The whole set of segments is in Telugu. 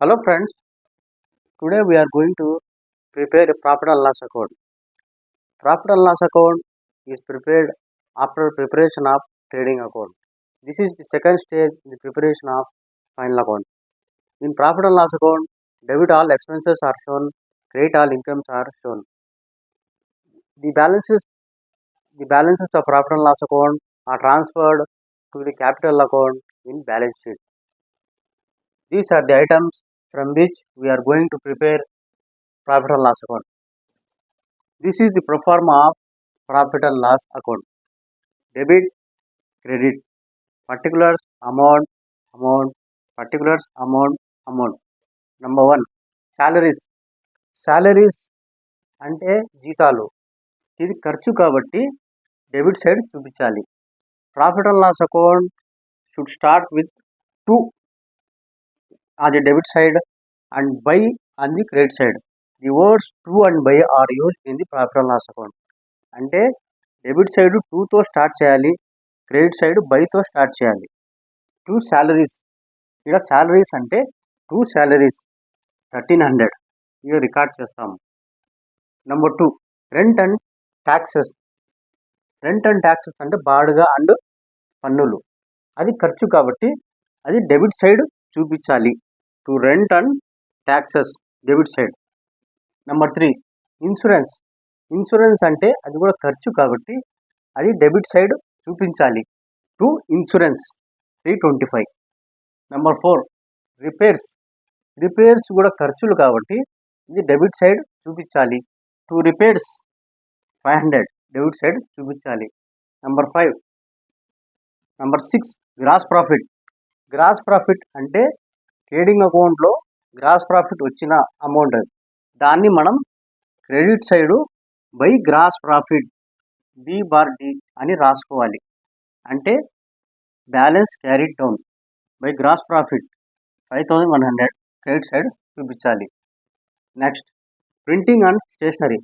Hello friends, today we are going to prepare a profit and loss account. Profit and loss account is prepared after preparation of trading account. This is the second stage in the preparation of final account. In profit and loss account, debit all expenses are shown, credit all incomes are shown. The balances of profit and loss account are transferred to the capital account in balance sheet. These are the items from which we are going to prepare profit and loss account. This is the pro forma of profit and loss account. Debit, credit, particulars, amount, particulars, amount. Number 1, salaries. Salaries అంటే జీతాలు. ఇది ఖర్చు కాబట్టి డెబిట్ సైడ్ చూపించాలి. Profit and loss account should start with 2 on the debit side and buy on the credit side. The words to and buy are used in the profit and loss account. అంటే డెబిట్ సైడ్ 2తో స్టార్ట్ చేయాలి, క్రెడిట్ సైడ్ బైతో స్టార్ట్ చేయాలి. 2 సాలరీస్, ఇక్కడ సాలరీస్ అంటే 2 సాలరీస్ 1300 ఇవి రికార్డ్ చేస్తాము. Number 2, rent and taxes. Rent and taxes అంటే బాడుగ అండ్ పన్నులు. అది ఖర్చు కాబట్టి అది డెబిట్ సైడ్ చూపించాలి. To rent and taxes debit side. Number 3, insurance. Insurance అంటే అది కూడా ఖర్చు కాబట్టి అది డెబిట్ సైడ్ చూపించాలి. To insurance 325. Number 4, repairs. Repairs కూడా ఖర్చులు కాబట్టి ఇది డెబిట్ సైడ్ చూపించాలి. టు రిపేర్స్ 500 డెబిట్ సైడ్ చూపించాలి. Number 5. Number 6, gross profit. Gross profit అంటే ట్రేడింగ్ అకౌంట్లో గ్రాస్ ప్రాఫిట్ వచ్చిన అమౌంట్, దాన్ని మనం credit side by gross profit B/D అని రాసుకోవాలి. అంటే balance carried down by gross profit 5100 credit side చూపించాలి. Next, printing and stationery.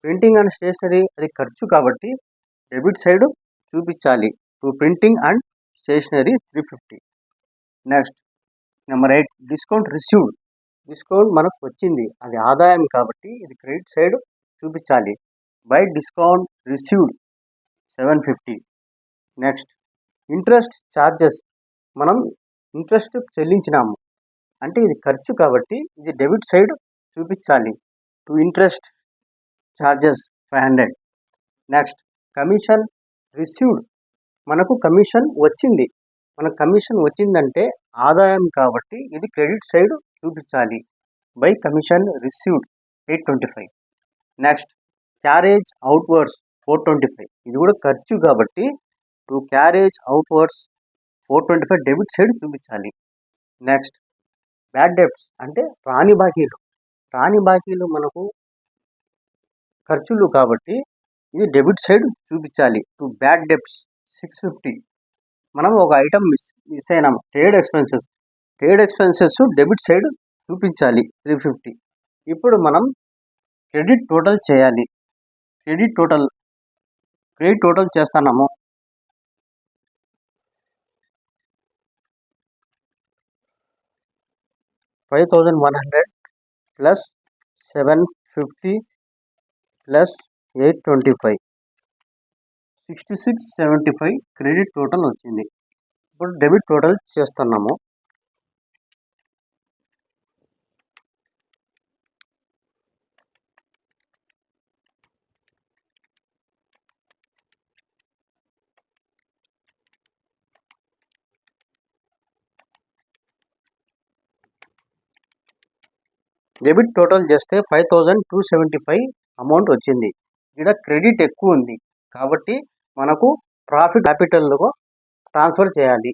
Printing and stationery అది ఖర్చు కాబట్టి డెబిట్ సైడ్ చూపించాలి. To printing and stationery 350. Next, number 8, discount received. Discount మనకు వచ్చింది, అది ఆదాయం కాబట్టి ఇది క్రెడిట్ సైడ్ చూపించాలి. By discount received 750. Next, interest charges. మనం ఇంట్రెస్ట్ చెల్లించినాము అంటే ఇది ఖర్చు కాబట్టి ఇది డెబిట్ సైడ్ చూపించాలి. To interest charges 500. Next, commission received. మనకు కమిషన్ వచ్చింది, మనకు కమిషన్ వచ్చిందంటే ఆదాయం కాబట్టి ఇది క్రెడిట్ సైడ్ చూపించాలి. By commission received 825. Next, carriage outwards 425. ఇది కూడా ఖర్చు కాబట్టి to carriage outwards 425 debit side చూపించాలి. నెక్స్ట్, బ్యాడ్ డెబ్ట్స్ అంటే రాని బాకీలు. రాని బాకీలు మనకు ఖర్చులు కాబట్టి ఇది డెబిట్ సైడ్ చూపించాలి. To bad debts 650. మనం ఒక item miss అయినాము, trade expenses. Trade expenses debit side చూపించాలి 350. ఇప్పుడు మనం క్రెడిట్ టోటల్ చేయాలి. క్రెడిట్ టోటల్ చేస్తున్నాము. 5100 ప్లస్ 750 ప్లస్ 825 6675 క్రెడిట్ టోటల్ వచ్చింది. ఇప్పుడు డెబిట్ టోటల్ చేస్తున్నాము. డెబిట్ టోటల్ చేస్తే 5275 అమౌంట్ వచ్చింది. ఇక్కడ క్రెడిట్ ఎక్కువ ఉంది కాబట్టి మనకు ప్రాఫిట్ క్యాపిటల్లో ట్రాన్స్ఫర్ చేయాలి.